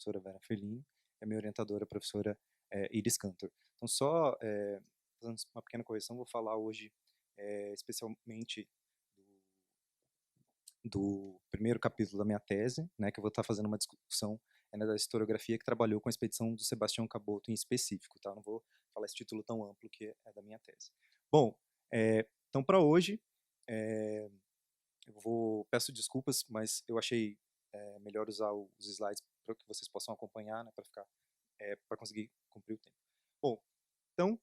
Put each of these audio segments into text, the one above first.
professora Vera Fellini, e a minha orientadora, a professora Iris Cantor. Então, só fazendo uma pequena correção, vou falar hoje especialmente do primeiro capítulo da minha tese, né, que eu vou estar fazendo uma discussão da historiografia que trabalhou com a expedição do Sebastião Cabot em específico, tá? Não vou falar esse título tão amplo que é da minha tese. Bom, então para hoje, peço desculpas, mas eu achei melhor usar os slides para que vocês possam acompanhar, né, para conseguir cumprir o tempo. Bom, então,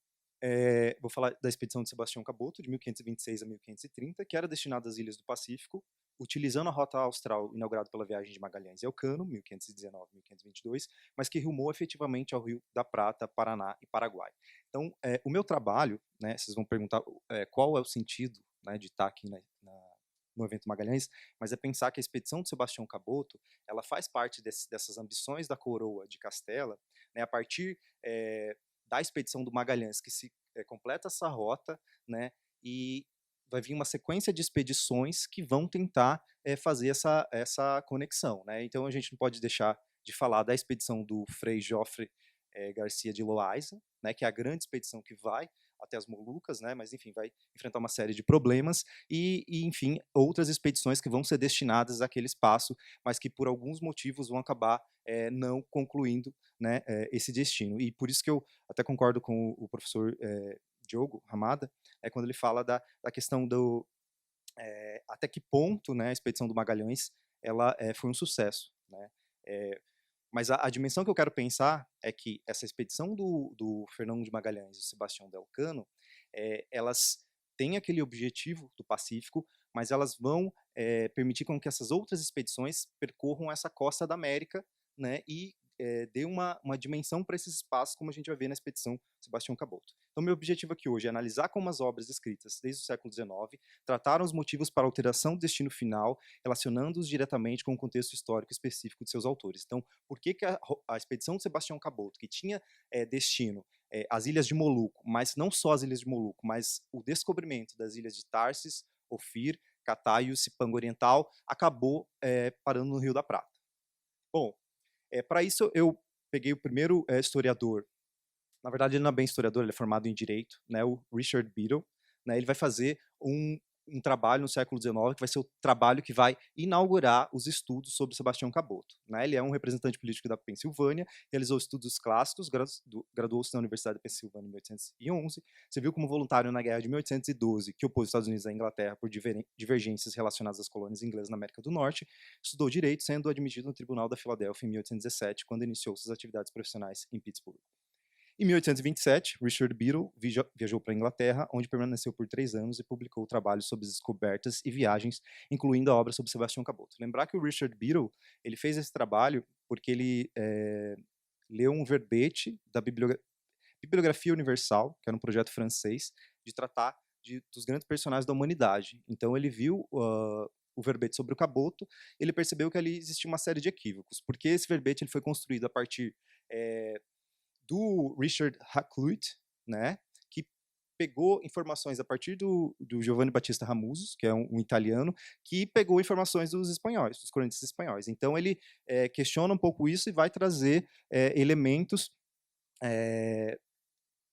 vou falar da expedição de Sebastião Cabot, de 1526 a 1530, que era destinada às ilhas do Pacífico, utilizando a rota austral inaugurada pela viagem de Magalhães e Elcano, 1519-1522, mas que rumou efetivamente ao Rio da Prata, Paraná e Paraguai. Então, o meu trabalho, né, vocês vão perguntar qual é o sentido, né, de estar aqui no evento Magalhães, mas é pensar que a expedição de Sebastião Cabot, ela faz parte dessas ambições da coroa de Castela, né, a partir da expedição do Magalhães, que se completa essa rota, né, e vai vir uma sequência de expedições que vão tentar fazer essa conexão, né? Então a gente não pode deixar de falar da expedição do Frei Joffre Garcia de Loaiza, né, que é a grande expedição que vai até as Molucas, né, mas enfim, vai enfrentar uma série de problemas enfim, outras expedições que vão ser destinadas àquele espaço, mas que por alguns motivos vão acabar não concluindo, né, esse destino. E por isso que eu até concordo com o professor Diogo Ramada, quando ele fala da questão do até que ponto, né, a expedição do Magalhães ela foi um sucesso, né? Mas a dimensão que eu quero pensar é que essa expedição do Fernando de Magalhães e do Sebastião de Elcano, elas têm aquele objetivo do Pacífico, mas elas vão permitir com que essas outras expedições percorram essa costa da América, né, e dê uma dimensão para esses espaços, como a gente vai ver na expedição Sebastião Cabot. Então, meu objetivo aqui hoje é analisar como as obras escritas desde o século XIX trataram os motivos para a alteração do destino final, relacionando-os diretamente com o contexto histórico específico de seus autores. Então, por que a expedição de Sebastião Cabot, que tinha destino as ilhas de Moluco, mas não só as ilhas de Moluco, mas o descobrimento das ilhas de Tarsis, Ofir, Cataio, Cipango Oriental, acabou parando no Rio da Prata. Bom, para isso eu peguei o primeiro historiador, na verdade ele não é bem historiador, ele é formado em Direito, né, o Richard Beadle, né, ele vai fazer um trabalho no século XIX, que vai ser o trabalho que vai inaugurar os estudos sobre Sebastião Cabot. Né? Ele é um representante político da Pensilvânia, realizou estudos clássicos, graduou-se na Universidade da Pensilvânia em 1811, serviu como voluntário na Guerra de 1812, que opôs os Estados Unidos à Inglaterra por divergências relacionadas às colônias inglesas na América do Norte, estudou Direito, sendo admitido no Tribunal da Filadélfia em 1817, quando iniciou suas atividades profissionais em Pittsburgh. Em 1827, Richard Beadle viajou para a Inglaterra, onde permaneceu por 3 anos e publicou trabalhos sobre descobertas e viagens, incluindo a obra sobre Sebastião Cabot. Lembrar que o Richard Beadle ele fez esse trabalho porque ele leu um verbete da Bibliografia Universal, que era um projeto francês, de tratar dos grandes personagens da humanidade. Então ele viu o verbete sobre o Cabot, ele percebeu que ali existia uma série de equívocos, porque esse verbete ele foi construído a partir do Richard Hakluyt, né, que pegou informações a partir do Giovanni Battista Ramuso, que é um italiano, que pegou informações dos espanhóis, dos cronistas espanhóis. Então ele questiona um pouco isso e vai trazer elementos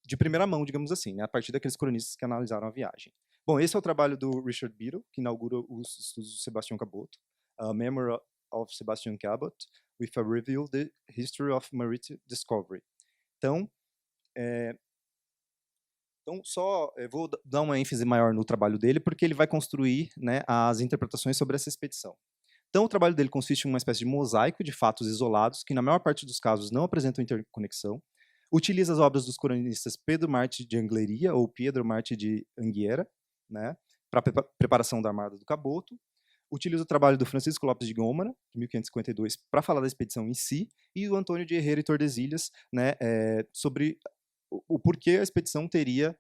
de primeira mão, digamos assim, né, a partir daqueles cronistas que analisaram a viagem. Bom, esse é o trabalho do Richard Beadle, que inaugura os estudos de Sebastião Cabot, A Memory of Sebastian Cabot, with a Review the History of Maritime Discovery. Então, só vou dar uma ênfase maior no trabalho dele, porque ele vai construir, né, as interpretações sobre essa expedição. Então, o trabalho dele consiste em uma espécie de mosaico de fatos isolados, que na maior parte dos casos não apresentam interconexão, utiliza as obras dos cronistas Pedro Martí de Angleria, ou Pedro Martí de Anguera, né, para a preparação da Armada do Caboto, utiliza o trabalho do Francisco Lopes de Gômara, de 1552, para falar da expedição em si, e do Antônio de Herrera e Tordesilhas, né, sobre o porquê a expedição teria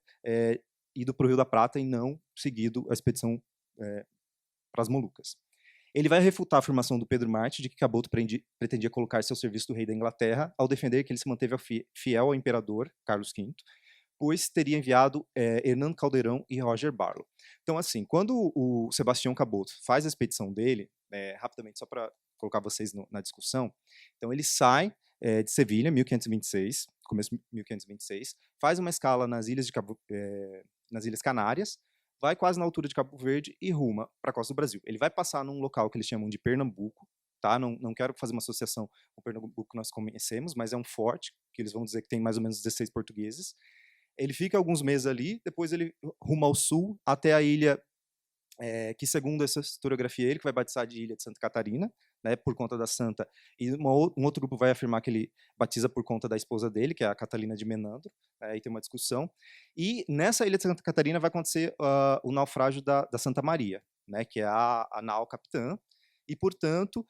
ido para o Rio da Prata e não seguido a expedição para as Molucas. Ele vai refutar a afirmação do Pedro Martí de que Cabot pretendia colocar-se ao serviço do rei da Inglaterra, ao defender que ele se manteve fiel ao imperador, Carlos V, pois teria enviado Hernando Caldeirão e Roger Barlow. Então, assim, quando o Sebastião Cabot faz a expedição dele, rapidamente, só para colocar vocês na discussão. Então, ele sai de Sevilha, 1526, começo de 1526, faz uma escala nas nas Ilhas Canárias, vai quase na altura de Cabo Verde e ruma para a costa do Brasil. Ele vai passar num local que eles chamam de Pernambuco, tá? Não quero fazer uma associação com o Pernambuco que nós conhecemos, mas é um forte, que eles vão dizer que tem mais ou menos 16 portugueses. Ele fica alguns meses ali, depois ele ruma ao sul até a ilha, que segundo essa historiografia ele que vai batizar de Ilha de Santa Catarina, né, por conta da santa, e um outro grupo vai afirmar que ele batiza por conta da esposa dele, que é a Catalina de Menandro, aí tem uma discussão. E nessa Ilha de Santa Catarina vai acontecer o naufrágio da Santa Maria, né, que é a nau capitã, e, portanto,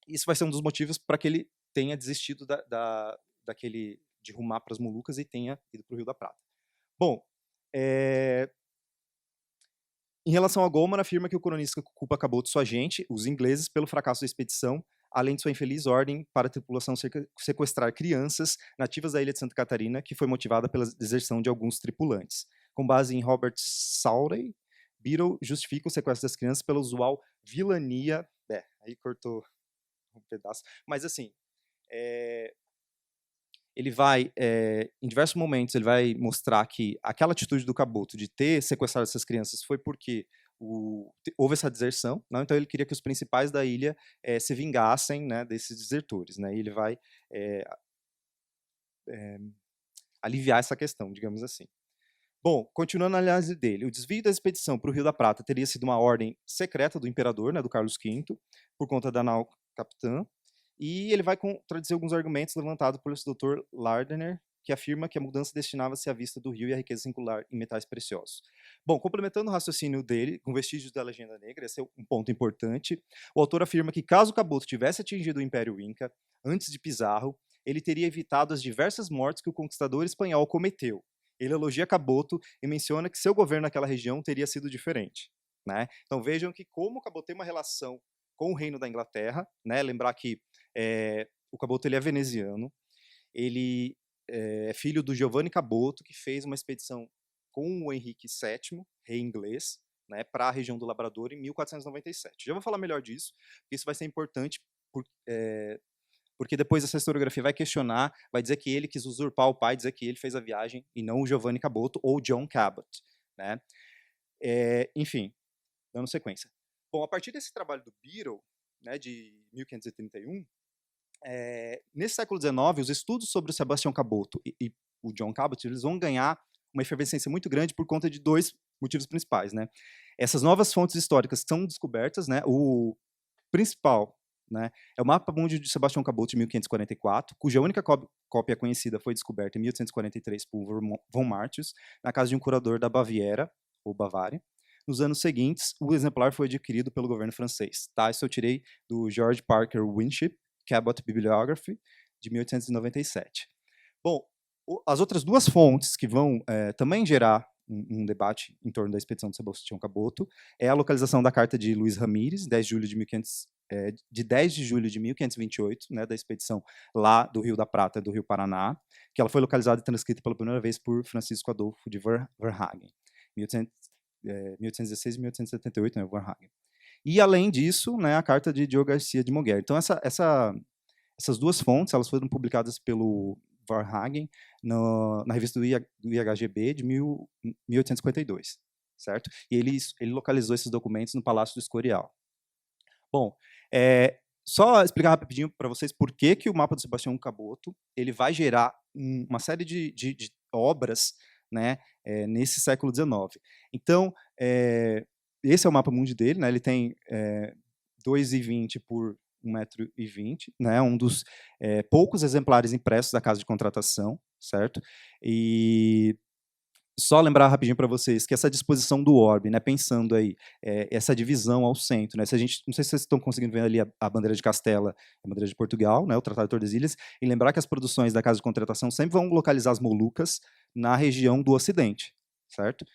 isso vai ser um dos motivos para que ele tenha desistido de rumar para as Molucas e tenha ido para o Rio da Prata. Bom, em relação a Goldman, afirma que o cronista culpa Caboto e sua gente, os ingleses, pelo fracasso da expedição, além de sua infeliz ordem para a tripulação sequestrar crianças nativas da ilha de Santa Catarina, que foi motivada pela deserção de alguns tripulantes. Com base em Robert Southey, Beadle justifica o sequestro das crianças pela usual vilania... aí cortou um pedaço. Mas, assim, ele vai, em diversos momentos, ele vai mostrar que aquela atitude do Caboto de ter sequestrado essas crianças foi porque houve essa deserção, né? Então ele queria que os principais da ilha se vingassem, né, desses desertores, né? E ele vai aliviar essa questão, digamos assim. Bom, continuando a análise dele, o desvio da expedição para o Rio da Prata teria sido uma ordem secreta do imperador, né, do Carlos V, por conta da nau capitã, e ele vai contradizer alguns argumentos levantados pelo Dr. Lardner, que afirma que a mudança destinava-se à vista do rio e à riqueza singular em metais preciosos. Bom, complementando o raciocínio dele, com vestígios da legenda negra, esse é um ponto importante, o autor afirma que caso Caboto tivesse atingido o Império Inca, antes de Pizarro, ele teria evitado as diversas mortes que o conquistador espanhol cometeu. Ele elogia Caboto e menciona que seu governo naquela região teria sido diferente, né? Então vejam que como Caboto tem uma relação com o reino da Inglaterra, né? Lembrar que o Caboto ele é veneziano, ele é filho do Giovanni Caboto, que fez uma expedição com o Henrique VII, rei inglês, né, para a região do Labrador em 1497. Já vou falar melhor disso, porque isso vai ser importante, porque depois essa historiografia vai questionar, vai dizer que ele quis usurpar o pai, dizer que ele fez a viagem e não o Giovanni Caboto ou John Cabot, né? Enfim, dando sequência. Bom, a partir desse trabalho do Beadle, né, de 1531, nesse século XIX, os estudos sobre o Sebastião Caboto e o John Cabot, eles vão ganhar uma efervescência muito grande por conta de dois motivos principais, né? Essas novas fontes históricas que são descobertas, né? O principal, né, é o Mapa Mundi de Sebastião Caboto de 1544, cuja única cópia conhecida foi descoberta em 1843 por von Martius, na casa de um curador da Baviera, ou Bavária. Nos anos seguintes, o exemplar foi adquirido pelo governo francês. Tá? Isso eu tirei do George Parker Winship, Cabot Bibliography, de 1897. Bom, as outras duas fontes que vão também gerar um debate em torno da expedição de Sebastião Caboto é a localização da carta de Luiz Ramírez, 10 de 10 de julho de 1528, né, da expedição lá do Rio da Prata, do Rio Paraná, que ela foi localizada e transcrita pela primeira vez por Francisco Adolfo de Verhagen, 1816 e 1878, né, Verhagen. E, além disso, né, a carta de Diogo Garcia de Moguer. Então, essas duas fontes elas foram publicadas pelo Verhagen na revista do IHGB de 1852, certo? E ele localizou esses documentos no Palácio do Escorial. Bom, só explicar rapidinho para vocês por que o mapa do Sebastião Caboto ele vai gerar uma série de obras, né, nesse século XIX. Então, esse é o mapa mundi dele, né, ele tem 2,20 por 1,20 m, né, um dos poucos exemplares impressos da casa de contratação, certo? E só lembrar rapidinho para vocês que essa disposição do orbe, né, pensando aí, essa divisão ao centro, né, se a gente, não sei se vocês estão conseguindo ver ali a bandeira de Castela, a bandeira de Portugal, né, o Tratado de Tordesilhas, e lembrar que as produções da Casa de Contratação sempre vão localizar as Molucas na região do Ocidente, certo?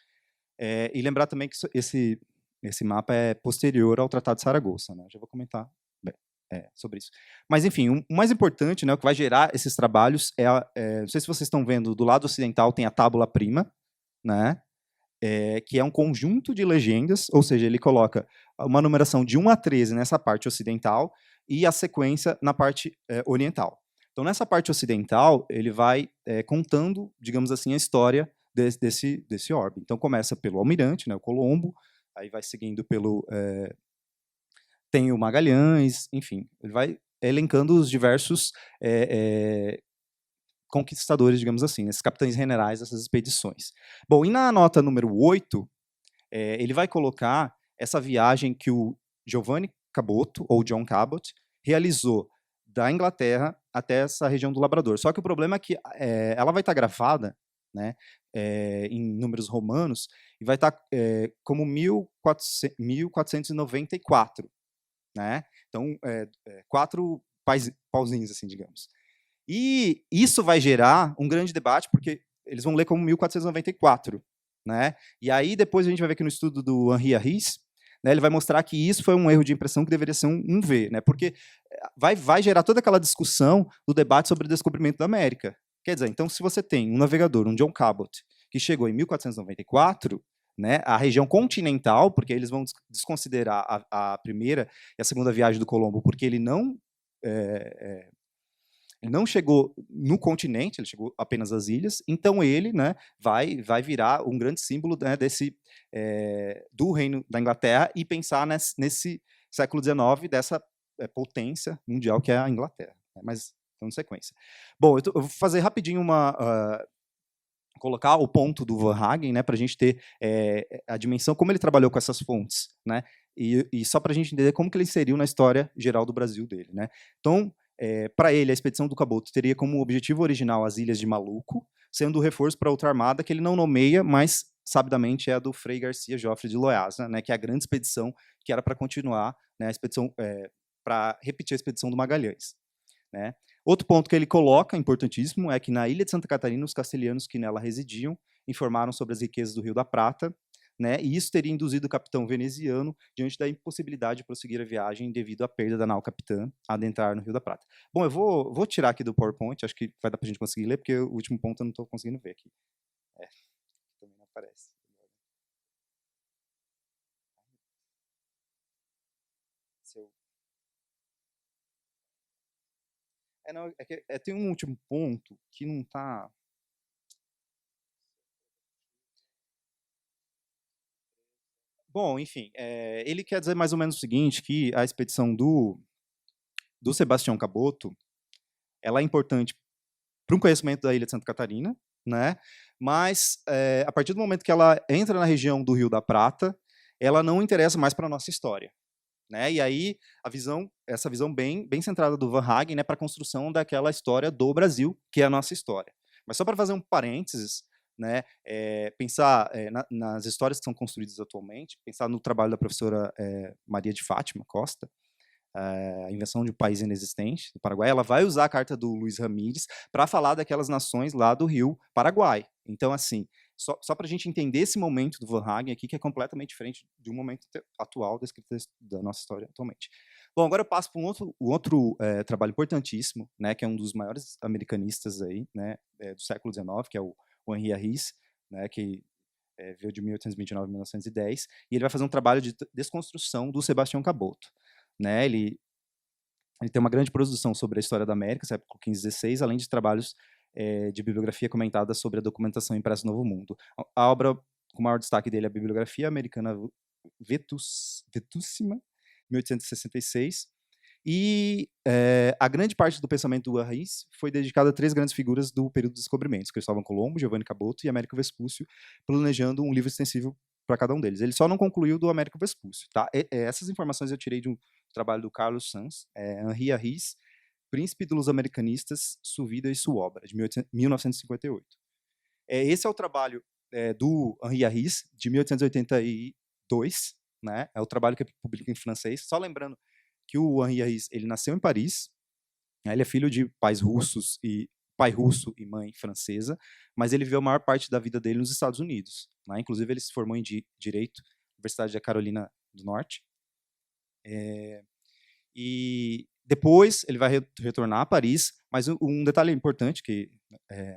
E lembrar também que esse mapa é posterior ao Tratado de Saragoça, né, já vou comentar sobre isso. Mas, enfim, o mais importante, né, o que vai gerar esses trabalhos não sei se vocês estão vendo, do lado ocidental tem a tábula prima, né? que é um conjunto de legendas, ou seja, ele coloca uma numeração de 1 a 13 nessa parte ocidental e a sequência na parte oriental. Então, nessa parte ocidental, ele vai contando, digamos assim, a história desse orbe. Então, começa pelo almirante, né, o Colombo, aí vai seguindo pelo... tem o Magalhães, enfim, ele vai elencando os diversos conquistadores, digamos assim, esses capitães generais dessas expedições. Bom, e na nota número 8, ele vai colocar essa viagem que o Giovanni Caboto, ou John Cabot, realizou da Inglaterra até essa região do Labrador. Só que o problema é que ela vai estar gravada, né, em números romanos, e vai estar como 1494, né? Então, 4 pauzinhos, assim, digamos. E isso vai gerar um grande debate, porque eles vão ler como 1494, né? E aí depois a gente vai ver que no estudo do Henri Harris, né, ele vai mostrar que isso foi um erro de impressão que deveria ser um V, né? Porque vai gerar toda aquela discussão do debate sobre o descobrimento da América. Quer dizer, então se você tem um navegador, um John Cabot, que chegou em 1494, né, a região continental, porque eles vão desconsiderar a primeira e a segunda viagem do Colombo, porque ele não chegou no continente, ele chegou apenas às ilhas. Então ele, né, vai virar um grande símbolo, né, do reino da Inglaterra e pensar nesse século XIX dessa potência mundial que é a Inglaterra. Né, mas então, em sequência. Bom, eu vou fazer rapidinho colocar o ponto do Van Hagen, né, para a gente ter a dimensão, como ele trabalhou com essas fontes, né, e só para a gente entender como que ele inseriu na história geral do Brasil dele. Né. Então, para ele, a expedição do Caboto teria como objetivo original as Ilhas de Maluco, sendo o reforço para outra armada que ele não nomeia, mas sabidamente é a do Frei Garcia Joffre de Loyaza, né, que é a grande expedição que era para continuar, né, a expedição, para repetir a expedição do Magalhães. Né. Outro ponto que ele coloca, importantíssimo, é que na ilha de Santa Catarina, os castelhanos que nela residiam informaram sobre as riquezas do Rio da Prata, né, e isso teria induzido o capitão veneziano diante da impossibilidade de prosseguir a viagem devido à perda da nau capitã a adentrar no Rio da Prata. Bom, eu vou tirar aqui do PowerPoint, acho que vai dar para a gente conseguir ler, porque o último ponto eu não estou conseguindo ver aqui. Também não aparece. Se eu... não, tem um último ponto que não está... Bom, enfim, ele quer dizer mais ou menos o seguinte, que a expedição do Sebastião Caboto, ela é importante para um conhecimento da ilha de Santa Catarina, né? Mas a partir do momento que ela entra na região do Rio da Prata, ela não interessa mais para a nossa história. Né? E aí essa visão bem centrada do Van Hagen, né, para a construção daquela história do Brasil, que é a nossa história. Mas só para fazer um parênteses, né, pensar nas histórias que são construídas atualmente, pensar no trabalho da professora Maria de Fátima Costa, a invenção de um país inexistente do Paraguai, ela vai usar a carta do Luiz Ramírez para falar daquelas nações lá do Rio Paraguai. Então, assim, só para a gente entender esse momento do Van Hagen aqui, que é completamente diferente de um momento atual descrito da nossa história atualmente. Bom, agora eu passo para um outro trabalho importantíssimo, né, que é um dos maiores americanistas aí, né, do século XIX, que é o Henri Harris, né, que veio de 1829 a 1910, e ele vai fazer um trabalho de desconstrução do Sebastião Caboto. Né, ele tem uma grande produção sobre a história da América, século XV e XVI, além de trabalhos de bibliografia comentada sobre a documentação impressa no Novo Mundo. A obra com maior destaque dele é a Bibliografia Americana Vetussima, 1866, e a grande parte do pensamento do Harris foi dedicada a 3 grandes figuras do período dos descobrimentos, Cristóvão Colombo, Giovanni Caboto e Américo Vespúcio, planejando um livro extensivo para cada um deles. Ele só não concluiu do Américo Vespúcio. Tá? Essas informações eu tirei de um trabalho do Carlos Sanz, Henri Harris, Príncipe dos Americanistas, Sua Vida e Sua Obra, de 1958. Esse é o trabalho do Henri Harris, de 1882, né? É o trabalho que publica em francês. Só lembrando que o Henri Harris, ele nasceu em Paris, né? Ele é filho de pai russo e mãe francesa, mas ele viveu a maior parte da vida dele nos Estados Unidos. Né? Inclusive, ele se formou em Direito na Universidade da Carolina do Norte. E depois ele vai retornar a Paris, mas um detalhe importante, que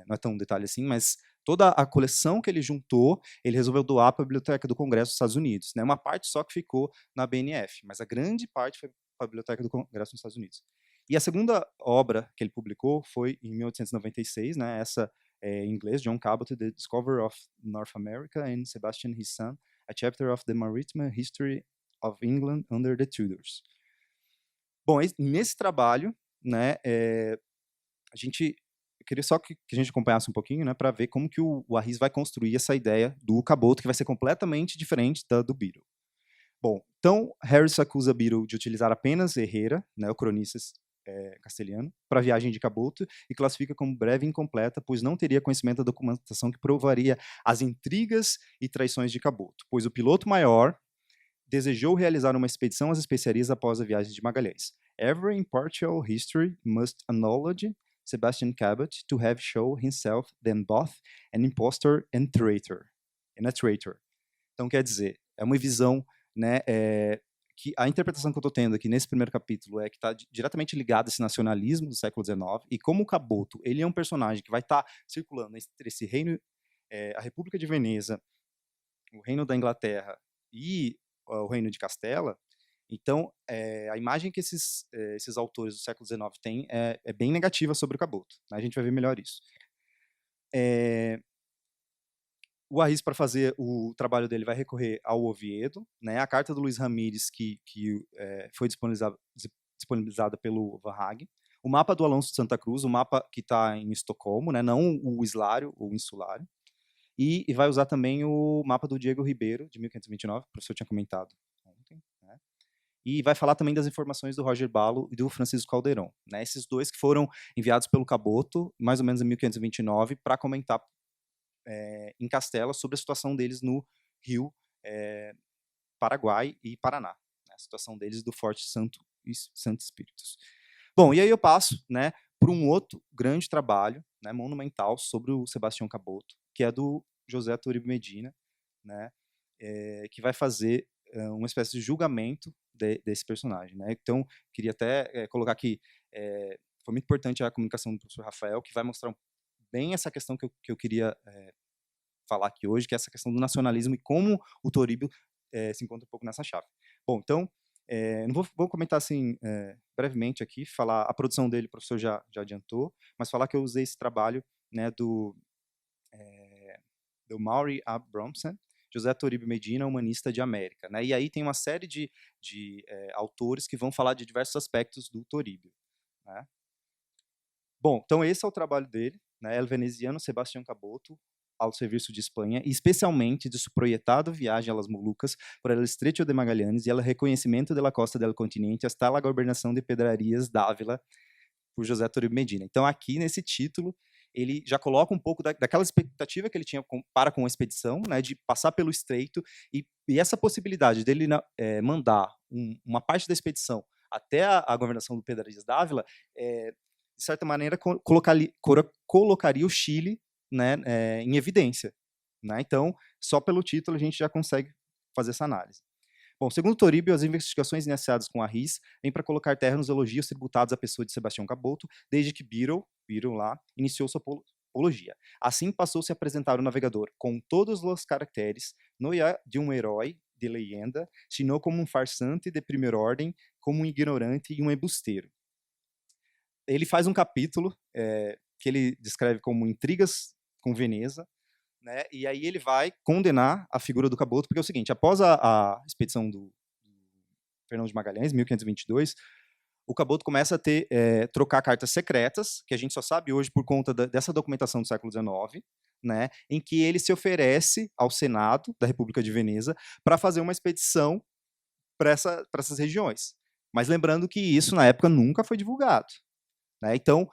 não é tão um detalhe assim, mas toda a coleção que ele juntou, ele resolveu doar para a Biblioteca do Congresso dos Estados Unidos, né? Uma parte só que ficou na BNF, mas a grande parte foi para a Biblioteca do Congresso dos Estados Unidos. E a segunda obra que ele publicou foi em 1896, né? Essa em inglês, John Cabot, The Discoverer of North America, and Sebastian His Son, A Chapter of the Maritime History of England Under the Tudors. Bom, nesse trabalho, né, eu queria só que a gente acompanhasse um pouquinho, né, para ver como que o Harris vai construir essa ideia do Caboto, que vai ser completamente diferente da do Beadle. Bom, então, Harris acusa Beadle de utilizar apenas Herrera, né, o cronista castelhano, para a viagem de Caboto e classifica como breve e incompleta, pois não teria conhecimento da documentação que provaria as intrigas e traições de Caboto, pois o piloto maior desejou realizar uma expedição às especiarias após a viagem de Magalhães. Every impartial history must acknowledge Sebastian Cabot to have shown himself then both an impostor and a traitor. Então, quer dizer, é uma visão, né, que a interpretação que eu estou tendo aqui nesse primeiro capítulo é que está diretamente ligado a esse nacionalismo do século XIX, e como o Caboto, ele é um personagem que vai estar circulando entre esse reino, a República de Veneza, o reino da Inglaterra e o reino de Castela. Então, a imagem que esses autores do século XIX têm é bem negativa sobre o Caboto, né? A gente vai ver melhor isso. O Harris, para fazer o trabalho dele, vai recorrer ao Oviedo, né? A carta do Luiz Ramírez, que foi disponibilizada pelo Van Hagen, o mapa do Alonso de Santa Cruz, o mapa que está em Estocolmo, né? Não o Islário ou o Insulário, e vai usar também o mapa do Diego Ribeiro, de 1529, que o professor tinha comentado ontem, né? E vai falar também das informações do Roger Balo e do Francisco Caldeirão, né? Esses dois que foram enviados pelo Caboto, mais ou menos em 1529, para comentar em Castela sobre a situação deles no Rio, Paraguai e Paraná, né? A situação deles do Forte Santo Espíritos. Bom, e aí eu passo, né, para um outro grande trabalho, né, monumental sobre o Sebastião Caboto, que é do José Toribio Medina, né, que vai fazer uma espécie de julgamento desse personagem, né? Então, queria até colocar que foi muito importante a comunicação do professor Rafael, que vai mostrar bem essa questão que eu queria falar aqui hoje, que é essa questão do nacionalismo e como o Toribio se encontra um pouco nessa chave. Bom, então, não vou comentar assim brevemente aqui, falar a produção dele, o professor já adiantou, mas falar que eu usei esse trabalho, né, do Maury Abramson, José Toribio Medina, humanista de América, né? E aí tem uma série de autores que vão falar de diversos aspectos do Toribio, né? Bom, então esse é o trabalho dele, né? El Veneziano Sebastião Caboto, ao serviço de Espanha, e especialmente de sua projetada viagem a las Molucas por el Estrecho de Magallanes e el reconhecimento de la costa del continente hasta la gobernação de Pedrarias d'Ávila por José Toribio Medina. Então aqui nesse título ele já coloca um pouco daquela expectativa que ele tinha para com a expedição, né, de passar pelo estreito, e essa possibilidade dele mandar uma parte da expedição até a governação do Pedrarias d'Ávila, de certa maneira colocaria o Chile, né, em evidência, né? Então, só pelo título a gente já consegue fazer essa análise. Bom, segundo Toribio, as investigações iniciadas com Harris vêm para colocar terra nos elogios tributados à pessoa de Sebastião Caboto, desde que Beadle lá, iniciou sua apologia. Assim passou-se a apresentar o navegador com todos os caracteres, não é de um herói de leyenda, sino como um farsante de primeira ordem, como um ignorante e um embusteiro. Ele faz um capítulo que ele descreve como intrigas com Veneza, né? E aí ele vai condenar a figura do Caboto, porque é o seguinte: após a expedição do Fernão de Magalhães, 1522, o Caboto começa a trocar cartas secretas, que a gente só sabe hoje por conta dessa documentação do século XIX, né, em que ele se oferece ao Senado da República de Veneza para fazer uma expedição para essas regiões. Mas lembrando que isso, na época, nunca foi divulgado, né? Então,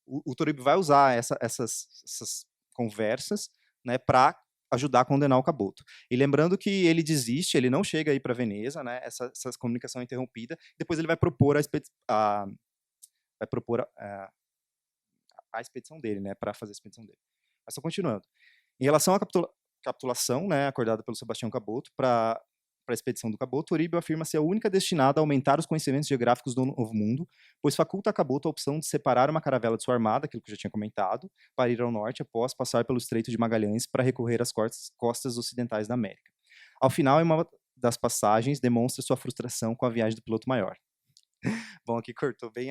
o Toribio vai usar essas conversas, né, para ajudar a condenar o Caboto. E lembrando que ele desiste, ele não chega aí para Veneza, né, essa comunicação é interrompida, depois ele vai propor a expedição dele, né, para fazer a expedição dele. Mas só continuando. Em relação à capitulação, né, acordada pelo Sebastião Caboto, para para a expedição do Cabot, Toribio afirma ser a única destinada a aumentar os conhecimentos geográficos do Novo Mundo, pois faculta a Cabot a opção de separar uma caravela de sua armada, aquilo que eu já tinha comentado, para ir ao norte após passar pelo Estreito de Magalhães para recorrer às costas ocidentais da América. Ao final, em uma das passagens, demonstra sua frustração com a viagem do piloto maior. Bom, aqui cortou bem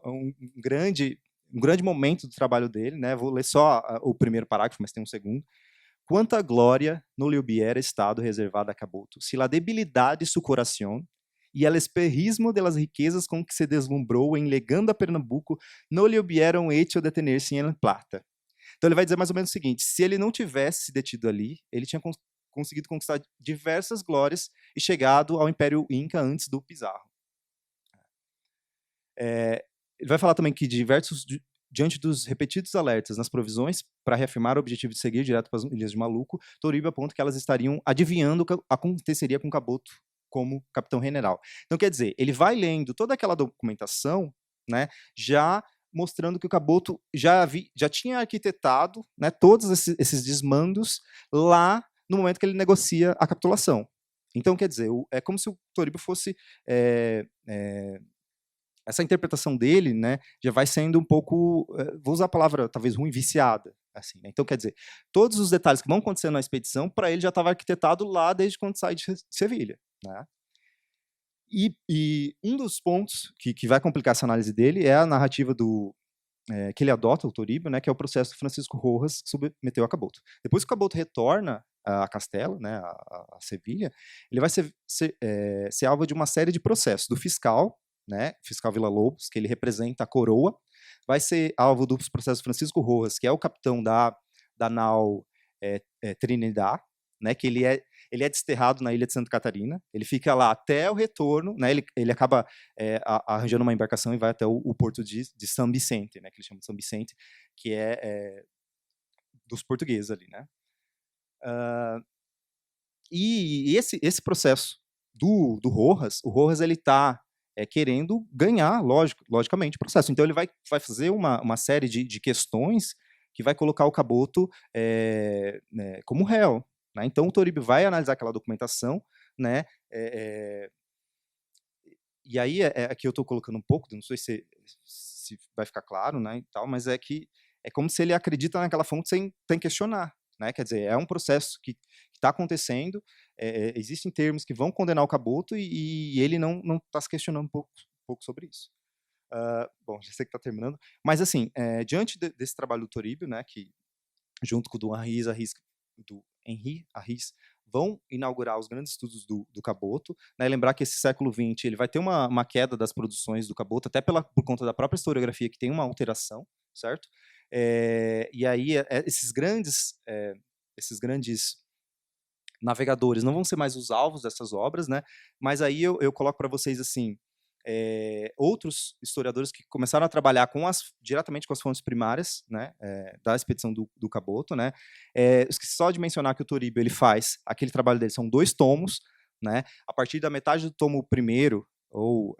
um grande momento do trabalho dele, né? Vou ler só o primeiro parágrafo, mas tem um segundo. Quanta glória no le hubiera estado reservada a Caboto, si la debilidade su coração e el esperrismo de las riquezas com que se deslumbrou em legando a Pernambuco no le hubieran hecho detener-se en Plata. Então ele vai dizer mais ou menos o seguinte: se ele não tivesse se detido ali, ele tinha conseguido conquistar diversas glórias e chegado ao Império Inca antes do Pizarro. Ele vai falar também que diante dos repetidos alertas nas provisões para reafirmar o objetivo de seguir direto para as Ilhas de Maluco, Toribio aponta que elas estariam adivinhando o que aconteceria com Caboto como capitão-general. Então, quer dizer, ele vai lendo toda aquela documentação, né, já mostrando que o Caboto já tinha arquitetado, né, todos esses desmandos lá no momento que ele negocia a capitulação. Então, quer dizer, é como se o Toribio fosse... essa interpretação dele, né, já vai sendo um pouco, vou usar a palavra talvez ruim, viciada. Assim, né? Então, quer dizer, todos os detalhes que vão acontecendo na expedição, para ele já estava arquitetado lá desde quando sai de Sevilha. Né? E um dos pontos que vai complicar essa análise dele é a narrativa que ele adota, o Toribio, né, que é o processo do Francisco Rojas, que submeteu a Caboto. Depois que o Caboto retorna a Castelo, né, a Sevilha, ele vai ser alvo de uma série de processos, do fiscal, né, fiscal Villa-Lobos, que ele representa a coroa, vai ser alvo dos processos Francisco Rojas, que é o capitão da nau Trinidad, né, que ele é desterrado na ilha de Santa Catarina, ele fica lá até o retorno, né, ele acaba arranjando uma embarcação e vai até o porto de São Vicente, né, que eles chamam de São Vicente, que é dos portugueses ali, né. E esse processo do Rojas, o Rojas ele está querendo ganhar, logicamente, o processo. Então ele vai fazer uma série de questões que vai colocar o Caboto né, como réu. Né? Então o Toribio vai analisar aquela documentação, né? E aí aqui eu estou colocando um pouco, não sei se vai ficar claro, né, e tal, mas é que é como se ele acredita naquela fonte sem questionar. Né? Quer dizer, é um processo que está acontecendo, existem termos que vão condenar o Caboto e ele não está se questionando um pouco sobre isso. Bom, já sei que está terminando, mas assim, diante desse trabalho do Toribio, né, que junto com o do Henri Arris, vão inaugurar os grandes estudos do Caboto, né, lembrar que esse século XX ele vai ter uma queda das produções do Caboto, até por conta da própria historiografia, que tem uma alteração, certo? E aí esses grandes navegadores não vão ser mais os alvos dessas obras, né? Mas aí eu coloco para vocês assim, outros historiadores que começaram a trabalhar diretamente com as fontes primárias, né, da expedição do Caboto, né? Esqueci só de mencionar que o Toribio ele faz aquele trabalho dele, são 2 tomos, né? A partir da metade do tomo primeiro ou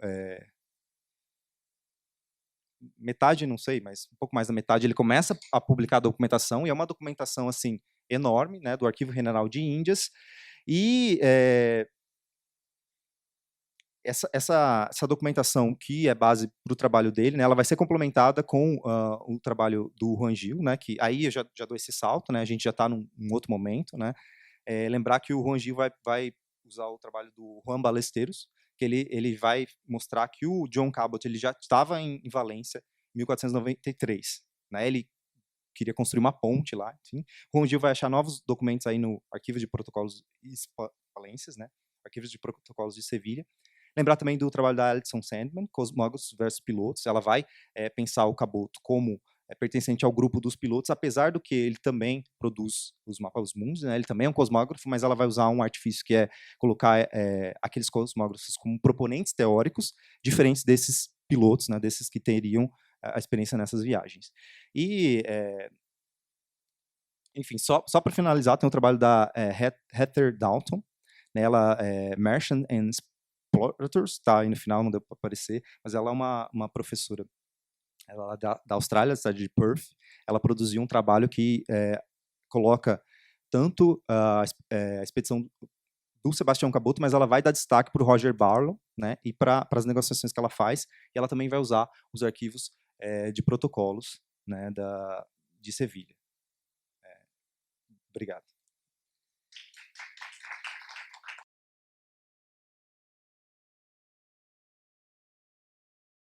metade, não sei, mas um pouco mais da metade, ele começa a publicar a documentação, e é uma documentação assim enorme, né, do Arquivo General de Índias, e essa documentação que é base para o trabalho dele, né, ela vai ser complementada com o trabalho do Juan Gil, né, que aí eu já dou esse salto, né, a gente já está num outro momento, né, lembrar que o Juan Gil vai usar o trabalho do Juan Ballesteros, que ele vai mostrar que o John Cabot ele já estava em Valência em 1493, né, ele queria construir uma ponte lá, enfim. O Juan Gil vai achar novos documentos aí no Arquivo de Protocolos Hispalenses, né, Arquivos de Protocolos de Sevilha. Lembrar também do trabalho da Alison Sandman, Cosmógrafos versus Pilotos. Ela vai pensar o Caboto como pertencente ao grupo dos pilotos, apesar do que ele também produz os mapas mundos, né? Ele também é um cosmógrafo, mas ela vai usar um artifício que é colocar aqueles cosmógrafos como proponentes teóricos, diferentes desses pilotos, né? Desses que teriam a experiência nessas viagens. E, enfim, só para finalizar, tem o trabalho da Heather Dalton, né? Ela é Merchant and Explorators, está aí no final, não deu para aparecer, mas ela é uma professora, ela é da Austrália, da cidade de Perth. Ela produziu um trabalho que coloca tanto a expedição do Sebastião Caboto, mas ela vai dar destaque para o Roger Barlow, né, e para as negociações que ela faz, e ela também vai usar os arquivos de protocolos, né, de Sevilha. Obrigado.